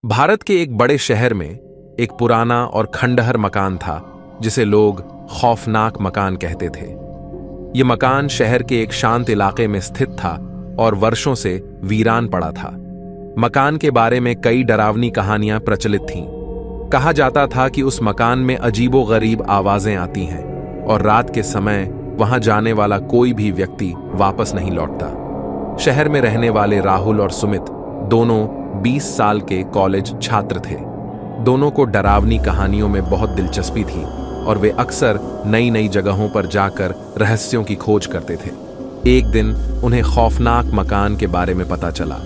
भारत के एक बड़े शहर में एक पुराना और खंडहर मकान था जिसे लोग खौफनाक मकान कहते थे। यह मकान शहर के एक शांत इलाके में स्थित था और वर्षों से वीरान पड़ा था। मकान के बारे में कई डरावनी कहानियां प्रचलित थीं। कहा जाता था कि उस मकान में अजीबोगरीब आवाजें आती हैं और रात के समय वहां जाने वाला कोई भी व्यक्ति वापस नहीं लौटता। शहर में रहने वाले राहुल और सुमित दोनों 20 साल के कॉलेज छात्र थे। दोनों को डरावनी कहानियों में बहुत दिलचस्पी थी और वे अक्सर नई नई जगहों पर जाकर रहस्यों की खोज करते थे। एक दिन उन्हें खौफनाक मकान के बारे में पता चला।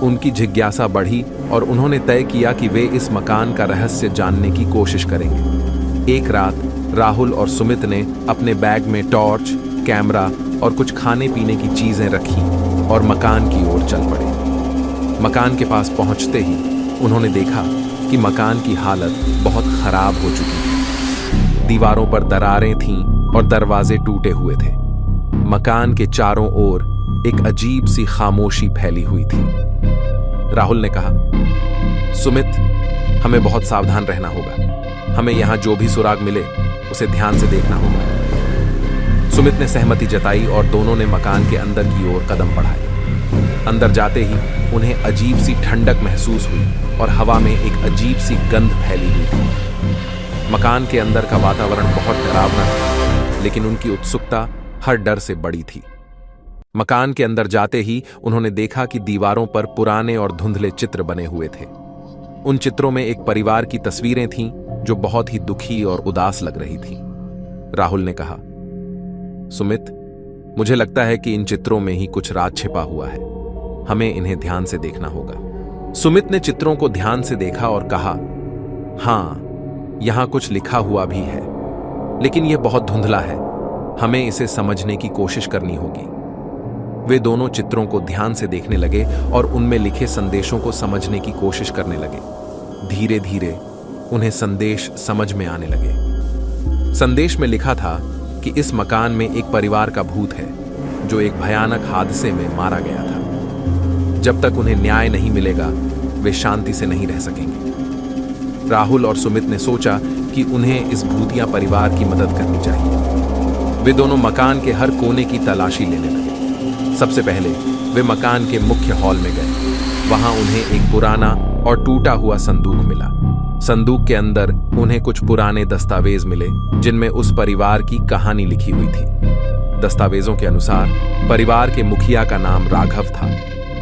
उनकी जिज्ञासा बढ़ी और उन्होंने तय किया कि वे इस मकान का रहस्य जानने की कोशिश करेंगे। एक रात राहुल और सुमित ने अपने बैग में टॉर्च, कैमरा और कुछ खाने पीने की चीजें रखी और मकान की ओर चल पड़े। मकान के पास पहुंचते ही उन्होंने देखा कि मकान की हालत बहुत खराब हो चुकी थी। दीवारों पर दरारें थीं और दरवाजे टूटे हुए थे। मकान के चारों ओर एक अजीब सी खामोशी फैली हुई थी। राहुल ने कहा, सुमित, हमें बहुत सावधान रहना होगा। हमें यहां जो भी सुराग मिले उसे ध्यान से देखना होगा। सुमित ने सहमति जताई और दोनों ने मकान के अंदर की ओर कदम बढ़ाए। अंदर जाते ही उन्हें अजीब सी ठंडक महसूस हुई और हवा में एक अजीब सी गंध फैली हुई थी। मकान के अंदर का वातावरण बहुत डरावना था, लेकिन उनकी उत्सुकता हर डर से बड़ी थी। मकान के अंदर जाते ही उन्होंने देखा कि दीवारों पर पुराने और धुंधले चित्र बने हुए थे। उन चित्रों में एक परिवार की तस्वीरें थीं जो बहुत ही दुखी और उदास लग रही थीं। राहुल ने कहा, सुमित, मुझे लगता है कि इन चित्रों में ही कुछ राज छिपा हुआ है। हमें इन्हें ध्यान से देखना होगा। सुमित ने चित्रों को ध्यान से देखा और कहा, हां, यहां कुछ लिखा हुआ भी है, लेकिन यह बहुत धुंधला है। हमें इसे समझने की कोशिश करनी होगी। वे दोनों चित्रों को ध्यान से देखने लगे और उनमें लिखे संदेशों को समझने की कोशिश करने लगे। धीरे धीरे उन्हें संदेश समझ में आने लगे। संदेश में लिखा था कि इस मकान में एक परिवार का भूत है जो एक भयानक हादसे में मारा गया था। जब तक उन्हें न्याय नहीं मिलेगा वे शांति से नहीं रह सकेंगे। राहुल और सुमित ने सोचा कि उन्हें इस भूतिया परिवार की मदद करनी चाहिए। वे दोनों मकान के हर कोने की तलाशी लेने लगे। सबसे पहले वे मकान के मुख्य हॉल में गए। वहां उन्हें एक पुराना और टूटा हुआ संदूक मिला। संदूक के अंदर उन्हें कुछ पुराने दस्तावेज मिले जिनमें उस परिवार की कहानी लिखी हुई थी। दस्तावेजों के अनुसार परिवार के मुखिया का नाम राघव था।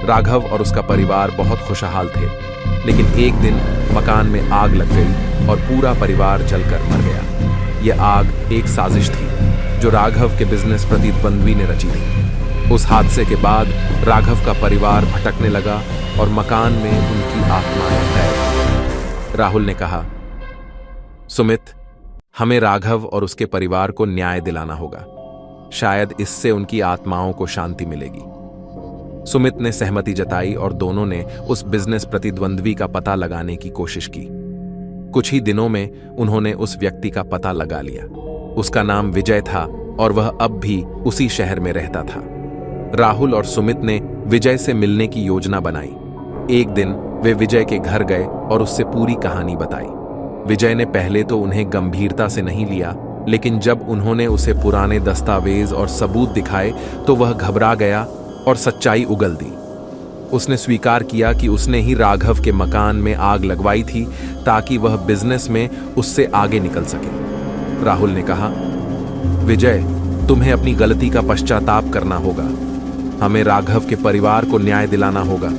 राघव और उसका परिवार बहुत खुशहाल थे, लेकिन एक दिन मकान में आग लग गई और पूरा परिवार जलकर मर गया। यह आग एक साजिश थी जो राघव के बिजनेस प्रतिद्वंद्वी ने रची थी। उस हादसे के बाद राघव का परिवार भटकने लगा और मकान में उनकी आत्माएं गायब। राहुल ने कहा, सुमित, हमें राघव और उसके परिवार को न्याय दिलाना होगा। शायद इससे उनकी आत्माओं को शांति मिलेगी। सुमित ने सहमति जताई और दोनों ने उस बिजनेस प्रतिद्वंद्वी का पता लगाने की कोशिश की। कुछ ही दिनों में उन्होंने उस व्यक्ति का पता लगा लिया। उसका नाम विजय था और वह अब भी उसी शहर में रहता था। राहुल और सुमित ने विजय से मिलने की योजना बनाई। एक दिन वे विजय के घर गए और उससे पूरी कहानी बताई। विजय ने पहले तो उन्हें गंभीरता से नहीं लिया, लेकिन जब उन्होंने उसे पुराने दस्तावेज और सबूत दिखाए तो वह घबरा गया और सच्चाई उगल दी। उसने स्वीकार किया कि उसने ही राघव के मकान में आग लगवाई थी ताकि वह बिजनेस में उससे आगे निकल सके। राहुल ने कहा, विजय, तुम्हें अपनी गलती का पश्चाताप करना होगा। हमें राघव के परिवार को न्याय दिलाना होगा।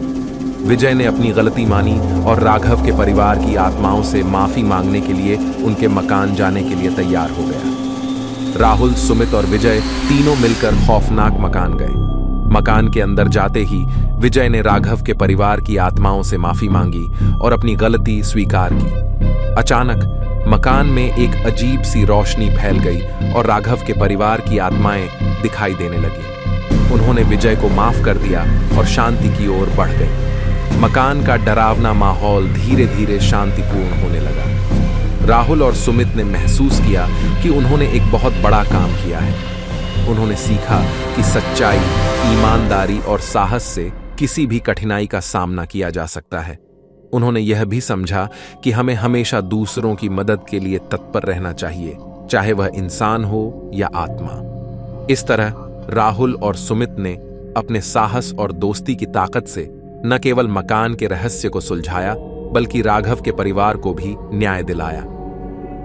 विजय ने अपनी गलती मानी और राघव के परिवार की आत्माओं से माफी मांगने के लिए उनके मकान जाने के लिए तैयार हो गया। राहुल, सुमित और विजय तीनों मिलकर खौफनाक मकान गए। मकान के अंदर जाते ही विजय ने राघव के परिवार की आत्माओं से माफी मांगी और अपनी गलती स्वीकार की। अचानक मकान में एक अजीब सी रोशनी फैल गई और राघव के परिवार की आत्माएं दिखाई देने लगी। उन्होंने विजय को माफ कर दिया और शांति की ओर बढ़ गए। मकान का डरावना माहौल धीरे धीरे शांतिपूर्ण होने लगा। राहुल और सुमित ने महसूस किया कि उन्होंने एक बहुत बड़ा काम किया है। उन्होंने सीखा कि सच्चाई, ईमानदारी और साहस से किसी भी कठिनाई का सामना किया जा सकता है। उन्होंने यह भी समझा कि हमें हमेशा दूसरों की मदद के लिए तत्पर रहना चाहिए, चाहे वह इंसान हो या आत्मा। इस तरह राहुल और सुमित ने अपने साहस और दोस्ती की ताकत से न केवल मकान के रहस्य को सुलझाया, बल्कि राघव के परिवार को भी न्याय दिलाया।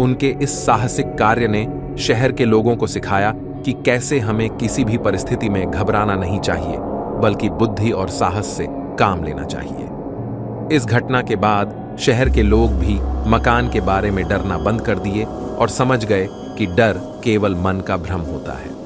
उनके इस साहसिक कार्य ने शहर के लोगों को सिखाया कि कैसे हमें किसी भी परिस्थिति में घबराना नहीं चाहिए, बल्कि बुद्धि और साहस से काम लेना चाहिए। इस घटना के बाद शहर के लोग भी मकान के बारे में डरना बंद कर दिए और समझ गए कि डर केवल मन का भ्रम होता है।